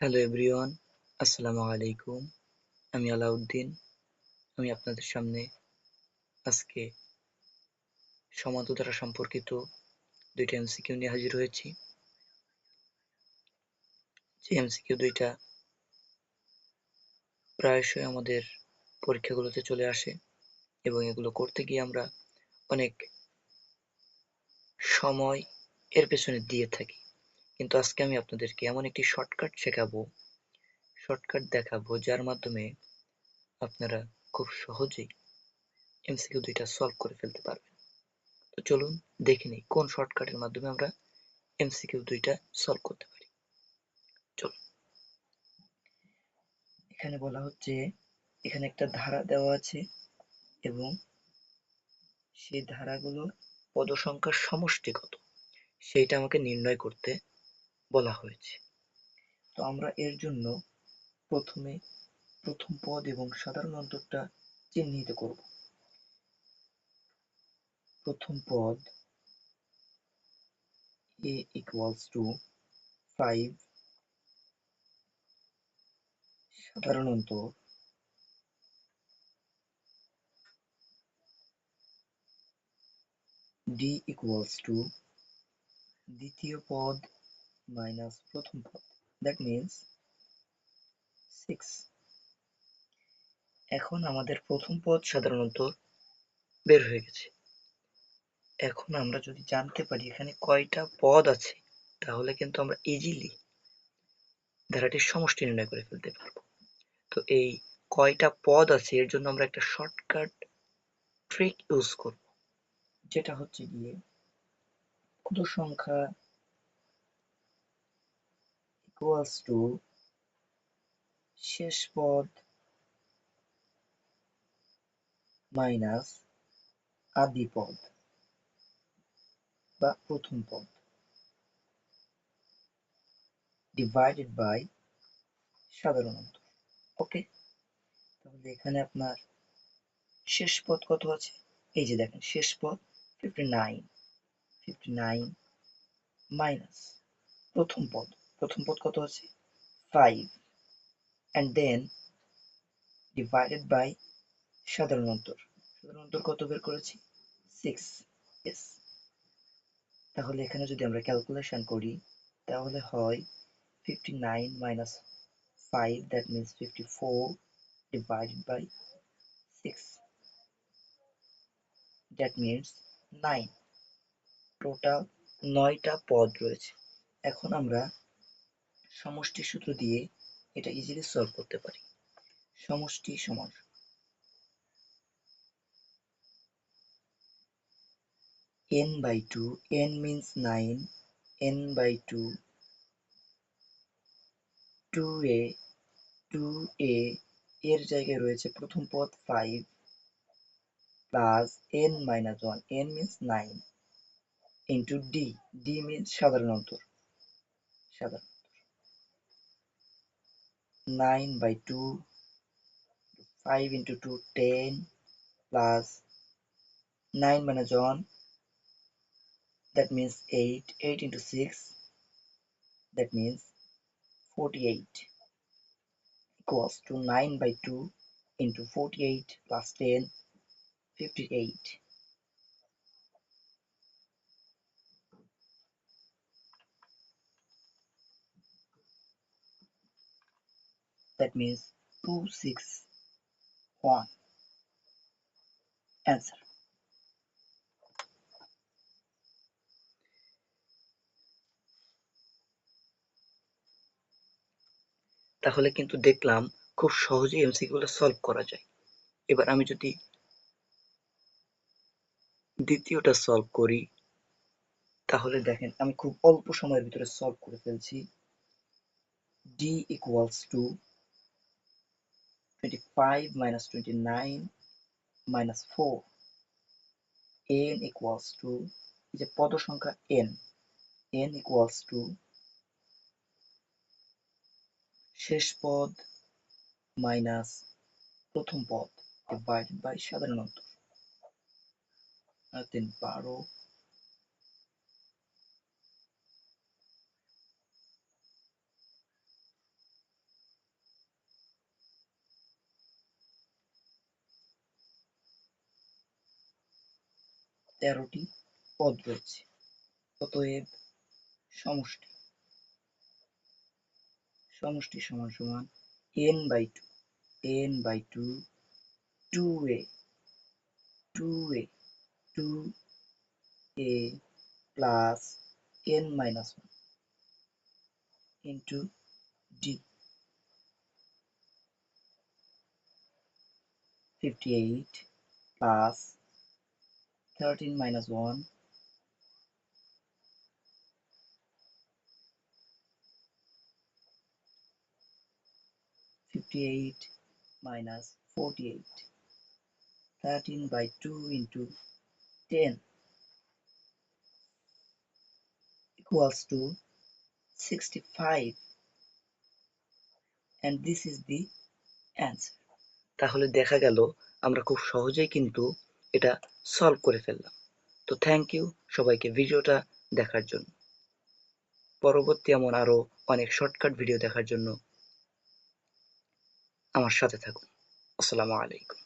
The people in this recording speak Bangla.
হ্যালো এভরিওয়ান, আসসালামু আলাইকুম। আমি আলাউদ্দিন। আমি আপনাদের সামনে আজকে সমান্তর দ্বারা সম্পর্কিত দুইটা এমসিকিউ নিয়ে হাজির হয়েছি। যে এমসিকিউ দুইটা প্রায়শই আমাদের পরীক্ষাগুলোতে চলে আসে এবং এগুলো করতে গিয়ে আমরা অনেক সময় এর পেছনে দিয়ে থাকি। কিন্তু আজকে আমি আপনাদেরকে এমন একটি শর্টকাট দেখাবো যার মাধ্যমে আপনারা খুব সহজেই এমসিকিউ দুইটা সলভ করে ফেলতে পারবেন। তো চলুন দেখে নিই কোন শর্টকাটের মাধ্যমে আমরা এমসিকিউ দুইটা সলভ করতে পারি। চলুন, এখানে বলা হচ্ছে এখানে একটা ধারা দেওয়া আছে এবং সেই ধারাগুলোর পদ সংখ্যার সমষ্টি কত সেইটা আমাকে নির্ণয় করতে বলা হয়েছে। তো আমরা এর জন্য প্রথমে প্রথম পদ এবং সাধারণ অন্তরটা চিহ্নিত করব। প্রথম পদ a equals to 5, সাধারণ অন্তর d equals to দ্বিতীয় পদ মাইনাস প্রথম পদ, দ্যাট মিন্স 6। এখন আমাদের প্রথম পদ সাধারণ অন্তর বের হয়ে গেছে। এখন আমরা যদি জানতে পারি এখানে কয়টা পদ আছে তাহলে কিন্তু আমরা ইজিলি ধারাটির সমষ্টি নির্ণয় করে ফেলতে পারবো। তো এই কয়টা পদ আছে এর জন্য আমরা একটা শর্টকাট ট্রিক ইউজ করব, যেটা হচ্ছে গিয়ে পদ সংখ্যা ইকুয়ালস টু শেষ পদ মাইনাস আদি পদ বা প্রথম পদ ডিভাইডেড বাই সাধারণ অন্তর। ওকে, তাহলে এখানে আপনার শেষ পদ কত আছে? এই যে দেখেন শেষ পদ 59 মাইনাস প্রথম পদ কত আছে? 5 and then divided by সাধারণ অন্তর কত বের করেছি? 6। yes, তাহলে এখানে যদি আমরা ক্যালকুলেশন করি তাহলে হয় 59 minus 5, that means 54 divided by 6, that means 9। Total 9টা পদ রয়েছে। এখন আমরা সমষ্টি সূত্র দিয়ে এটা ইজিলি সলভ করতে পারি। সমষ্টি সমান n by 2, n means 9, n by 2, 2a, 2a এর জায়গায় রয়েছে প্রথম পদ 5 plus n minus 1, n means 9 into d, d means সাধারণ অন্তর 9 by 2, 5 into 2 10 plus 9 minus 1, that means 8, 8 into 6, that means 48, equals to 9 by 2 into 48 plus 10, 58. That means 261 answer. তাহলে কিন্তু দেখলাম খুব সহজেই এমসিকিউ গুলো সলভ করা যায়। এবার আমি যদি দ্বিতীয়টা সলভ করি তাহলে দেখেন আমি খুব অল্প সময়ের ভিতরে সলভ করে ফেলছি। d equals to 25 minus 29 minus 4, n equals to যে পদ সংখ্যা n equals to শেষ পদ মাইনাস প্রথম পদ ডিভাইডেড বাই সাধারণ অন্তর। 12, 13টি পদ রয়েছে। অতএব সমষ্টি সমান সমান n/2 n/2 2a 2a plus n-1 into d 58 plus 13 minus 1 58 minus 48 13/2 into 10 equals to 65 and this is the answer. তাহলে দেখা গেল আমরা খুব সহজেই কিন্তু এটা সলভ করে ফেললাম। তো থ্যাংক ইউ সবাইকে ভিডিওটা দেখার জন্য। পরবর্তী এমন আরো অনেক শর্টকাট ভিডিও দেখার জন্য আমার সাথে থাকুন। আসসালামু আলাইকুম।